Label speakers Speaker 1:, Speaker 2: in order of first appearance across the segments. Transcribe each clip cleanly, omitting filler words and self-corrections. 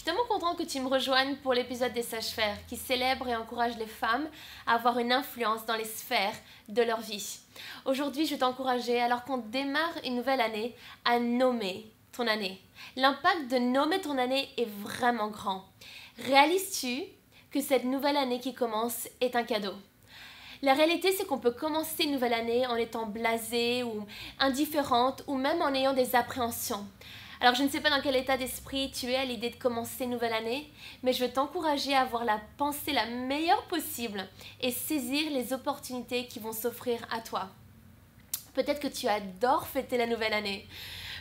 Speaker 1: tellement contente que tu me rejoignes pour l'épisode des sages-faire qui célèbre et encourage les femmes à avoir une influence dans les sphères de leur vie. Aujourd'hui, je vais t'encourager, alors qu'on démarre une nouvelle année, à nommer ton année. L'impact de nommer ton année est vraiment grand. Réalises-tu que cette nouvelle année qui commence est un cadeau? La réalité, c'est qu'on peut commencer une nouvelle année en étant blasée ou indifférente ou même en ayant des appréhensions. Alors, je ne sais pas dans quel état d'esprit tu es à l'idée de commencer une nouvelle année, mais je veux t'encourager à avoir la pensée la meilleure possible et saisir les opportunités qui vont s'offrir à toi. Peut-être que tu adores fêter la nouvelle année.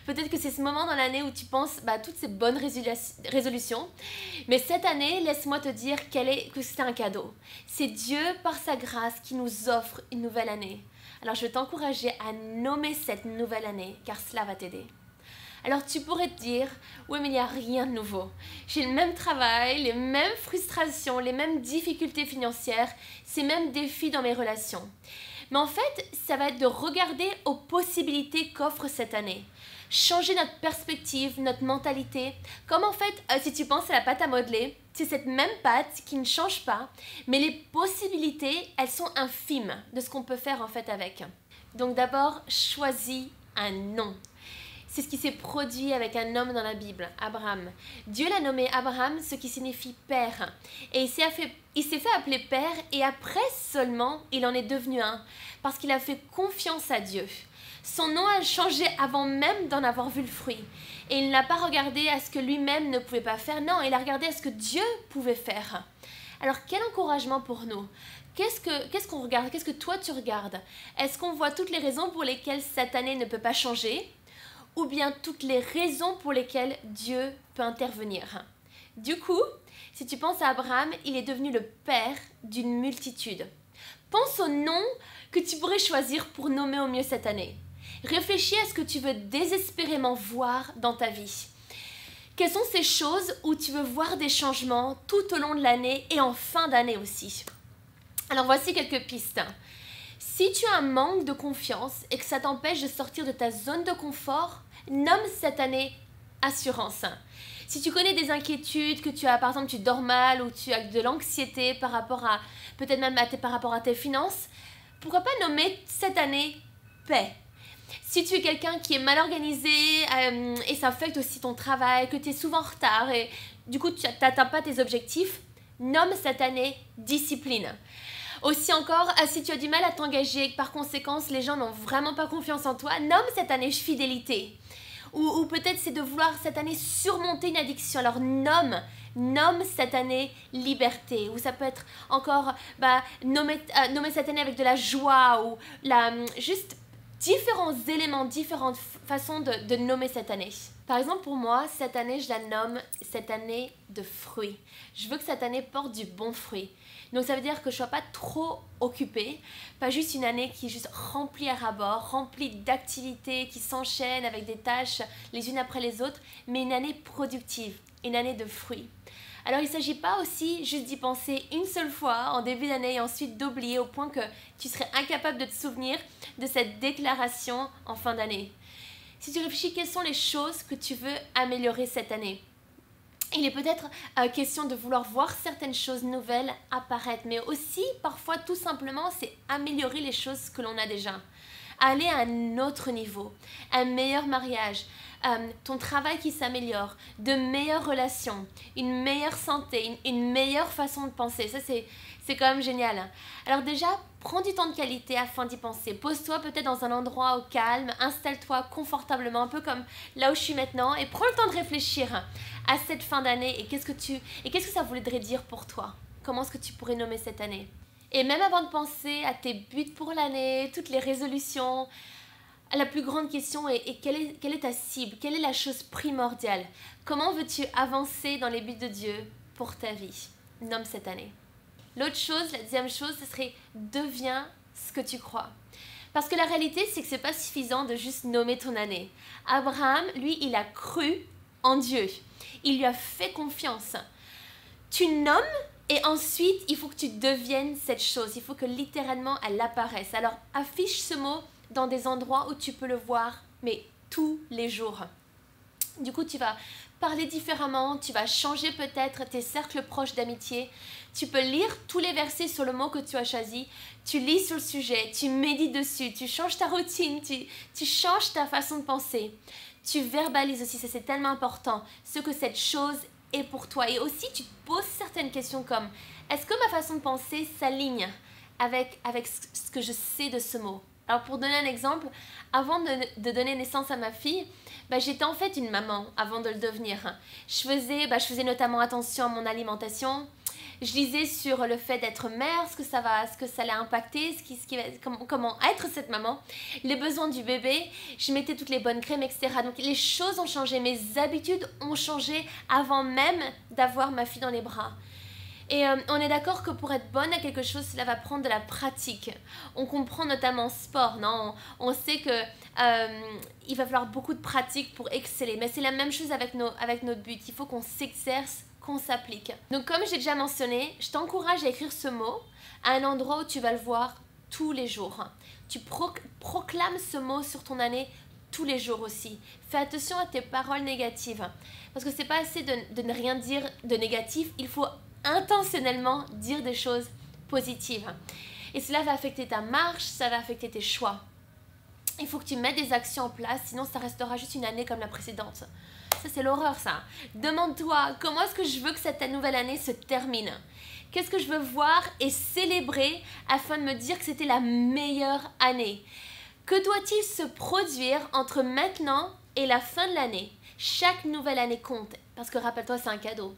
Speaker 1: Peut-être que c'est ce moment dans l'année où tu penses toutes ces bonnes résolutions. Mais cette année, laisse-moi te dire que c'est un cadeau. C'est Dieu, par sa grâce, qui nous offre une nouvelle année. Alors, je veux t'encourager à nommer cette nouvelle année, car cela va t'aider. Alors, tu pourrais te dire, oui, mais il n'y a rien de nouveau. J'ai le même travail, les mêmes frustrations, les mêmes difficultés financières, ces mêmes défis dans mes relations. Mais en fait, ça va être de regarder aux possibilités qu'offre cette année. Changer notre perspective, notre mentalité. Comme en fait, si tu penses à la pâte à modeler, c'est cette même pâte qui ne change pas, mais les possibilités, elles sont infimes de ce qu'on peut faire en fait avec. Donc d'abord, choisis un nom. C'est ce qui s'est produit avec un homme dans la Bible, Abraham. Dieu l'a nommé Abraham, ce qui signifie père. Et il s'est fait appeler père et après seulement, il en est devenu un, parce qu'il a fait confiance à Dieu. Son nom a changé avant même d'en avoir vu le fruit. Et il n'a pas regardé à ce que lui-même ne pouvait pas faire. Non, il a regardé à ce que Dieu pouvait faire. Alors, quel encouragement pour nous! Qu'est-ce qu'on regarde? Qu'est-ce que toi tu regardes? Est-ce qu'on voit toutes les raisons pour lesquelles cette année ne peut pas changer? Ou bien toutes les raisons pour lesquelles Dieu peut intervenir? Du coup, si tu penses à Abraham, il est devenu le père d'une multitude. Pense au nom que tu pourrais choisir pour nommer au mieux cette année. Réfléchis à ce que tu veux désespérément voir dans ta vie. Quelles sont ces choses où tu veux voir des changements tout au long de l'année et en fin d'année aussi? Alors voici quelques pistes. Si tu as un manque de confiance et que ça t'empêche de sortir de ta zone de confort, nomme cette année assurance. Si tu connais des inquiétudes, que tu as, par exemple, tu dors mal ou tu as de l'anxiété par rapport à, peut-être même par rapport à tes finances, pourquoi pas nommer cette année paix? Si tu es quelqu'un qui est mal organisé et ça affecte aussi ton travail, que tu es souvent en retard et du coup tu n'atteins pas tes objectifs, nomme cette année discipline. Aussi encore, si tu as du mal à t'engager et que par conséquent les gens n'ont vraiment pas confiance en toi, nomme cette année fidélité. Ou peut-être c'est de vouloir cette année surmonter une addiction. Alors nomme cette année liberté. Ou ça peut être encore nommer cette année avec de la joie ou juste différents éléments, différentes façons de nommer cette année. Par exemple, pour moi, cette année, je la nomme cette année de fruits. Je veux que cette année porte du bon fruit. Donc ça veut dire que je ne sois pas trop occupée, pas juste une année qui est juste remplie à ras-bord, remplie d'activités qui s'enchaînent avec des tâches les unes après les autres, mais une année productive, une année de fruits. Alors il ne s'agit pas aussi juste d'y penser une seule fois en début d'année et ensuite d'oublier au point que tu serais incapable de te souvenir de cette déclaration en fin d'année. Si tu réfléchis, quelles sont les choses que tu veux améliorer cette année? Il est peut-être question de vouloir voir certaines choses nouvelles apparaître, mais aussi parfois tout simplement c'est améliorer les choses que l'on a déjà. Aller à un autre niveau, un meilleur mariage, ton travail qui s'améliore, de meilleures relations, une meilleure santé, une meilleure façon de penser. Ça, c'est quand même génial. Alors déjà, prends du temps de qualité afin d'y penser. Pose-toi peut-être dans un endroit au calme, installe-toi confortablement, un peu comme là où je suis maintenant, et prends le temps de réfléchir à cette fin d'année et qu'est-ce que ça voudrait dire pour toi? Comment est-ce que tu pourrais nommer cette année? Et même avant de penser à tes buts pour l'année, toutes les résolutions, la plus grande question est quelle est ta cible? Quelle est la chose primordiale? Comment veux-tu avancer dans les buts de Dieu pour ta vie? Nomme cette année. L'autre chose, la deuxième chose, ce serait deviens ce que tu crois. Parce que la réalité, c'est que c'est pas suffisant de juste nommer ton année. Abraham, lui, il a cru en Dieu. Il lui a fait confiance. Tu nommes et ensuite, il faut que tu deviennes cette chose. Il faut que littéralement, elle apparaisse. Alors, affiche ce mot dans des endroits où tu peux le voir, mais tous les jours. Du coup, tu vas parler différemment, tu vas changer peut-être tes cercles proches d'amitié. Tu peux lire tous les versets sur le mot que tu as choisi, tu lis sur le sujet, tu médites dessus, tu changes ta routine, tu changes ta façon de penser. Tu verbalises aussi, ça c'est tellement important, ce que cette chose est pour toi. Et aussi tu te poses certaines questions comme, est-ce que ma façon de penser s'aligne avec ce que je sais de ce mot? Alors pour donner un exemple, avant de donner naissance à ma fille, j'étais en fait une maman avant de le devenir. Je faisais notamment attention à mon alimentation. Je lisais sur le fait d'être mère, ce que ça allait impacter, comment être cette maman, les besoins du bébé. Je mettais toutes les bonnes crèmes, etc. Donc les choses ont changé, mes habitudes ont changé avant même d'avoir ma fille dans les bras. Et on est d'accord que pour être bonne à quelque chose, cela va prendre de la pratique. On comprend notamment sport, non? On sait que il va falloir beaucoup de pratique pour exceller. Mais c'est la même chose avec notre but. Il faut qu'on s'exerce, qu'on s'applique. Donc comme j'ai déjà mentionné, je t'encourage à écrire ce mot à un endroit où tu vas le voir tous les jours. Tu proclames ce mot sur ton année tous les jours aussi. Fais attention à tes paroles négatives. Parce que c'est pas assez de ne rien dire de négatif. Il faut intentionnellement dire des choses positives. Et cela va affecter ta marche, ça va affecter tes choix. Il faut que tu mettes des actions en place, sinon ça restera juste une année comme la précédente. Ça, c'est l'horreur, ça. Demande-toi, comment est-ce que je veux que cette nouvelle année se termine? Qu'est-ce que je veux voir et célébrer afin de me dire que c'était la meilleure année? Que doit-il se produire entre maintenant et la fin de l'année? Chaque nouvelle année compte, parce que rappelle-toi, c'est un cadeau.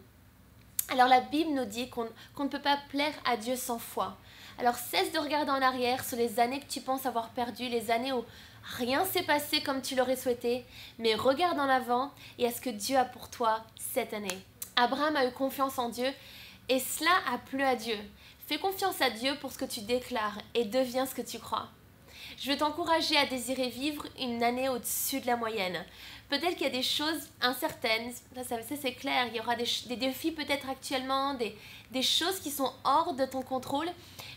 Speaker 1: Alors la Bible nous dit qu'on ne peut pas plaire à Dieu sans foi. Alors cesse de regarder en arrière sur les années que tu penses avoir perdues, les années où rien s'est passé comme tu l'aurais souhaité, mais regarde en avant et à ce que Dieu a pour toi cette année. Abraham a eu confiance en Dieu et cela a plu à Dieu. Fais confiance à Dieu pour ce que tu déclares et deviens ce que tu crois. Je veux t'encourager à désirer vivre une année au-dessus de la moyenne. Peut-être qu'il y a des choses incertaines, ça c'est clair, il y aura des défis peut-être actuellement, des choses qui sont hors de ton contrôle,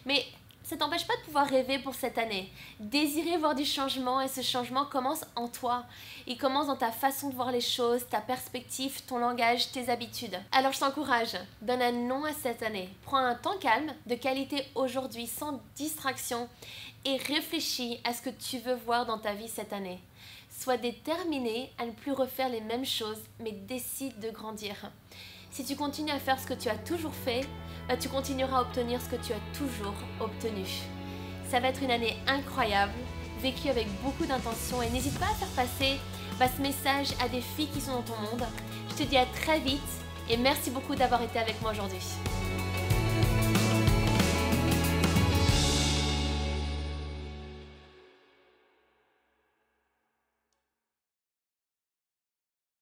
Speaker 1: mais ça ne t'empêche pas de pouvoir rêver pour cette année. Désirer voir du changement et ce changement commence en toi. Il commence dans ta façon de voir les choses, ta perspective, ton langage, tes habitudes. Alors je t'encourage, donne un nom à cette année. Prends un temps calme, de qualité aujourd'hui, sans distraction et réfléchis à ce que tu veux voir dans ta vie cette année. Sois déterminé à ne plus refaire les mêmes choses, mais décide de grandir. Si tu continues à faire ce que tu as toujours fait, tu continueras à obtenir ce que tu as toujours obtenu. Ça va être une année incroyable, vécue avec beaucoup d'intention et n'hésite pas à faire passer ce message à des filles qui sont dans ton monde. Je te dis à très vite et merci beaucoup d'avoir été avec moi aujourd'hui.